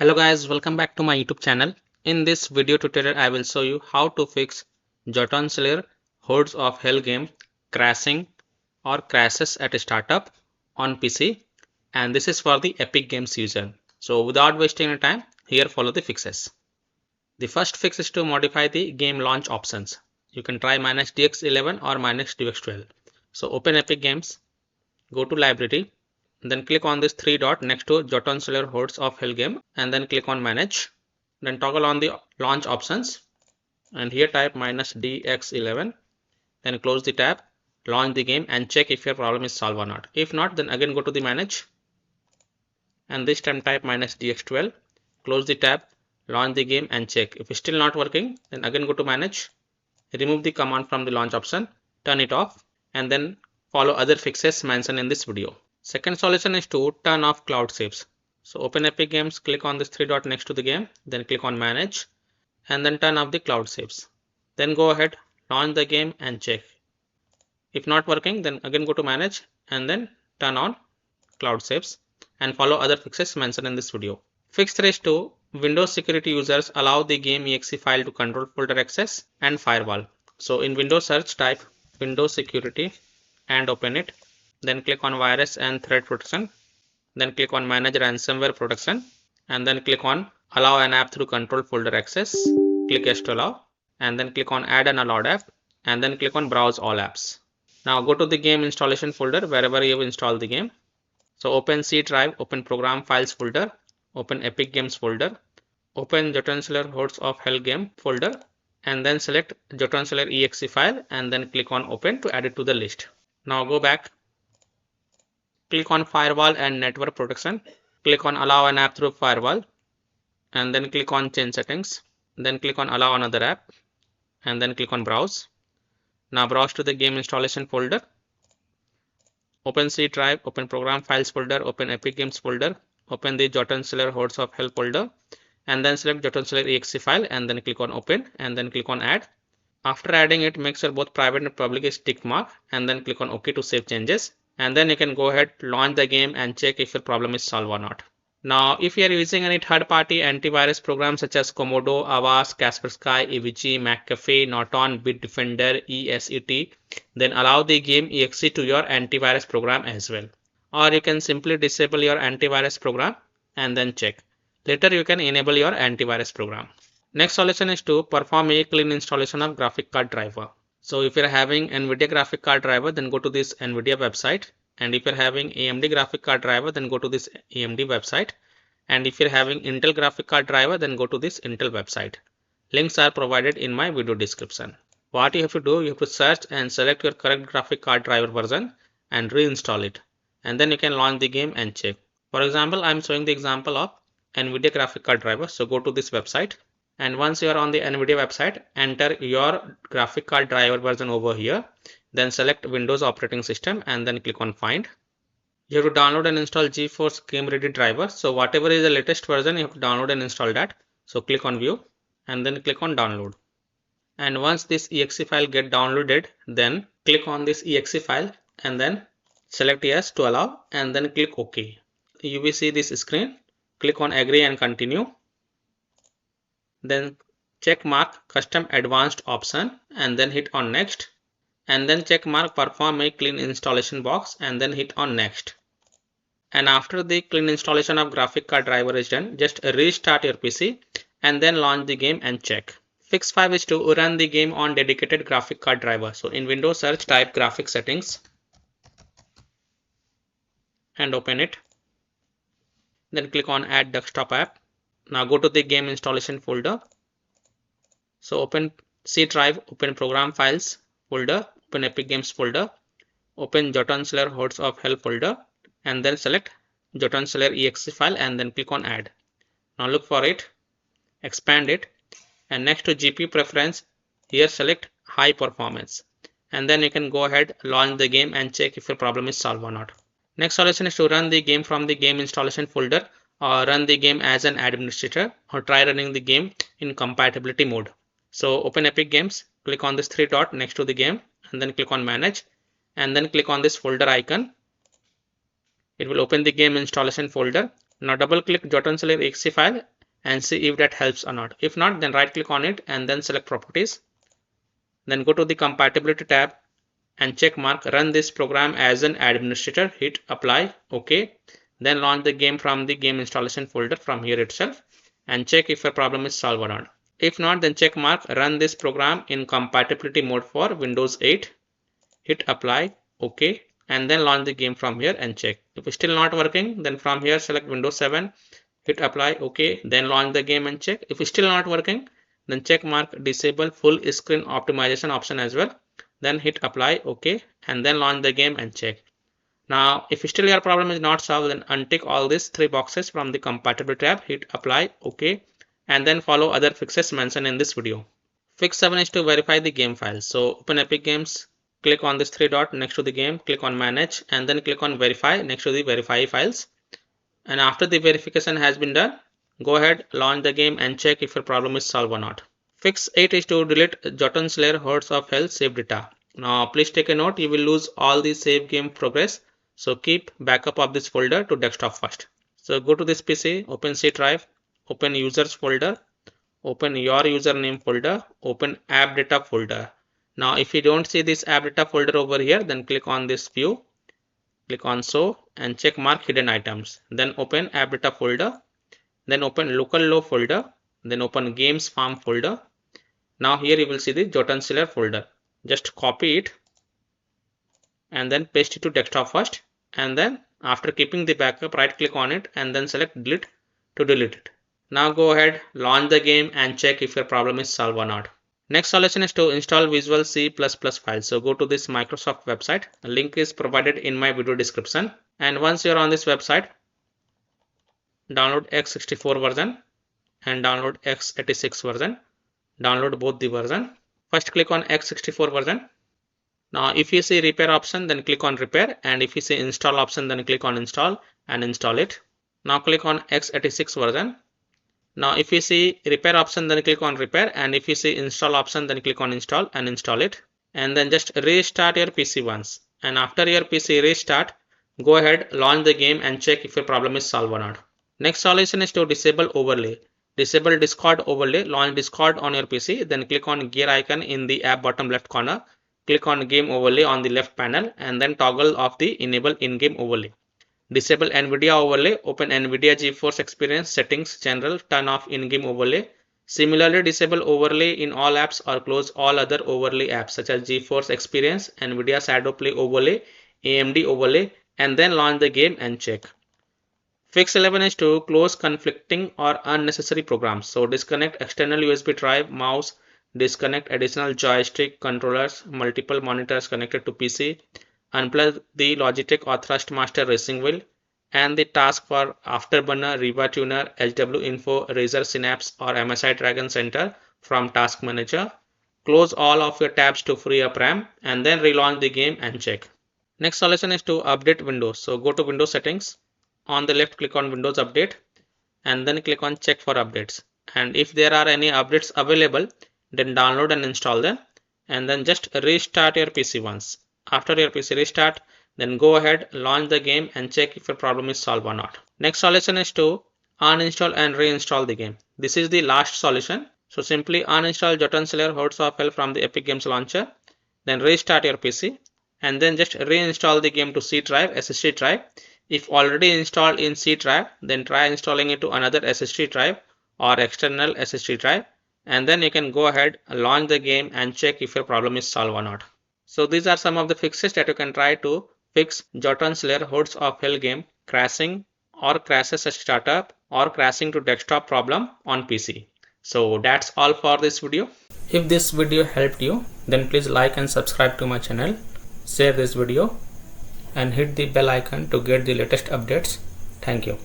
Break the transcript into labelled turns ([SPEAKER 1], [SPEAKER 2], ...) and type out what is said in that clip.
[SPEAKER 1] Hello guys, welcome back to my YouTube channel. In this video tutorial, I will show you how to fix Jotunnslayer Hordes of Hell game crashing or crashes at a startup on PC, and this is for the Epic Games user. So without wasting any time, here follow the fixes. The first fix is to modify the game launch options. You can try -DX11 or -DX12. So open Epic Games, go to library, then click on this three dot next to Jotunnslayer Hordes of Hel game and then click on manage. Then toggle on the launch options and here type -DX11. Then close the tab, launch the game and check if your problem is solved or not. If not, then again go to the manage and this time type -DX12. Close the tab, launch the game and check. If it's still not working, then again go to manage, remove the command from the launch option, turn it off and then follow other fixes mentioned in this video. Second solution is to turn off cloud saves. So open Epic Games, click on this three dot next to the game, then click on manage and then turn off the cloud saves. Then go ahead, launch the game and check. If not working, then again go to manage and then turn on cloud saves and follow other fixes mentioned in this video. Fix 3 is to Windows security users allow the game exe file to control folder access and firewall. So in Windows search type Windows security and open it. Then click on virus and threat protection, then click on manage ransomware protection and then click on allow an app through control folder access, click yes to allow and then click on add an allowed app and then click on browse all apps. Now go to the game installation folder wherever you have installed the game. So open C drive, open program files folder, open Epic Games folder, open Jotunnslayer Hordes of Hel game folder and then select Jotunnslayer exe file and then click on open to add it to the list. Now go back, click on firewall and network protection, click on allow an app through firewall and then click on change settings, then click on allow another app and then click on browse. Now browse to the game installation folder, open C drive, open program files folder, open Epic Games folder, open the Jotunnslayer Hordes of Hel folder and then select Jotunnslayer exe file and then click on open and then click on add. After adding it, make sure both private and public is tick mark and then click on OK to save changes. And then you can go ahead, launch the game and check if your problem is solved or not. Now, if you are using any third-party antivirus programs such as Komodo, Avast, Kaspersky, AVG, McAfee, Norton, Bitdefender, ESET, then allow the game exe to your antivirus program as well. Or you can simply disable your antivirus program and then check. Later, you can enable your antivirus program. Next solution is to perform a clean installation of graphic card driver. So if you're having NVIDIA graphic card driver, then go to this NVIDIA website. And if you're having AMD graphic card driver, then go to this AMD website. And if you're having Intel graphic card driver, then go to this Intel website. Links are provided in my video description. What you have to do, you have to search and select your correct graphic card driver version and reinstall it. And then you can launch the game and check. For example, I'm showing the example of NVIDIA graphic card driver. So go to this website. And once you are on the NVIDIA website, enter your graphic card driver version over here. Then select Windows operating system and then click on find. You have to download and install GeForce Game Ready driver. So whatever is the latest version, you have to download and install that. So click on view and then click on download. And once this exe file get downloaded, then click on this exe file and then select yes to allow and then click OK. You will see this screen. Click on agree and continue. Then check mark custom advanced option and then hit on next and then check mark perform a clean installation box and then hit on next. And after the clean installation of graphic card driver is done, just restart your PC and then launch the game and check. Fix 5 is to run the game on dedicated graphic card driver. So in Windows search type graphic settings and open it. Then click on add desktop app. Now go to the game installation folder. So open C drive, open program files folder, open Epic Games folder, open Jotunnslayer Hordes of Hel folder and then select Jotunnslayer exe file and then click on add. Now look for it, expand it and next to GPU preference, here select high performance and then you can go ahead, launch the game and check if your problem is solved or not. Next solution is to run the game from the game installation folder or run the game as an administrator or try running the game in compatibility mode. So open Epic Games, click on this three dot next to the game and then click on manage and then click on this folder icon. It will open the game installation folder. Now double click Jotunnslayer exe file and see if that helps or not. If not, then right click on it and then select properties. Then go to the compatibility tab and check mark run this program as an administrator, hit apply, OK. Then launch the game from the game installation folder from here itself and check if a problem is solved or not. If not, then check mark run this program in compatibility mode for Windows 8, hit apply, OK, and then launch the game from here and check. If it's still not working, then from here select Windows 7, hit apply, OK, then launch the game and check. If it's still not working, then check mark disable full screen optimization option as well. Then hit apply, OK, and then launch the game and check. Now, if still your problem is not solved, then untick all these 3 boxes from the compatibility tab, hit apply, OK, and then follow other fixes mentioned in this video. Fix 7 is to verify the game files. So open Epic Games, click on this 3 dot next to the game, click on manage, and then click on verify next to the verify files. And after the verification has been done, go ahead, launch the game and check if your problem is solved or not. Fix 8 is to delete Jotunnslayer Hordes of Hel save data. Now please take a note, you will lose all the save game progress. So keep backup of this folder to desktop first. So go to this PC, open C drive, open users folder, open your username folder, open app data folder. Now if you don't see this app data folder over here, then click on this view, click on show and check mark hidden items. Then open app data folder, then open local low folder, then open games farm folder. Now here you will see the Jotunnslayer folder. Just copy it and then paste it to desktop first, and then after keeping the backup, right click on it and then select delete to delete it. Now go ahead, launch the game and check if your problem is solved or not. Next solution is to install Visual C++ file. So go to this Microsoft website. A link is provided in my video description. And once you're on this website, download x64 version and download x86 version. Download both the version. First click on x64 version. Now if you see repair option, then click on repair, and if you see install option, then click on install and install it. Now click on x86 version. Now if you see repair option, then click on repair, and if you see install option, then click on install and install it. And then just restart your PC once, and after your PC restart, go ahead, launch the game and check if your problem is solved or not. Next solution is to disable overlay. Disable Discord overlay. Launch Discord on your PC, then click on gear icon in the app bottom left corner. Click on game overlay on the left panel and then toggle off the enable in-game overlay. Disable NVIDIA overlay. Open NVIDIA GeForce Experience settings general, turn off in-game overlay. Similarly, disable overlay in all apps or close all other overlay apps such as GeForce Experience, NVIDIA Shadow Play overlay, AMD overlay, and then launch the game and check. Fix 11 is to close conflicting or unnecessary programs. So disconnect external USB drive, mouse, disconnect additional joystick, controllers, multiple monitors connected to PC, unplug the Logitech or Thrustmaster racing wheel, and the task for Afterburner, Riva Tuner, HW Info, Razer Synapse or MSI Dragon Center from Task Manager. Close all of your tabs to free up RAM and then relaunch the game and check. Next solution is to update Windows. So go to Windows settings. On the left, click on Windows Update and then click on check for updates. And if there are any updates available, then download and install them, and then just restart your PC once. After your PC restart, then go ahead, launch the game and check if your problem is solved or not. Next solution is to uninstall and reinstall the game. This is the last solution. So simply uninstall Jotunnslayer Hordes of Hel from the Epic Games launcher, then restart your PC and then just reinstall the game to C drive, SSD drive. If already installed in C drive, then try installing it to another SSD drive or external SSD drive, and then you can go ahead, launch the game and check if your problem is solved or not. So these are some of the fixes that you can try to fix Jotunnslayer Hordes of Hel game crashing or crashes at startup or crashing to desktop problem on PC. So that's all for this video. If this video helped you, then please like and subscribe to my channel, share this video and hit the bell icon to get the latest updates. Thank you.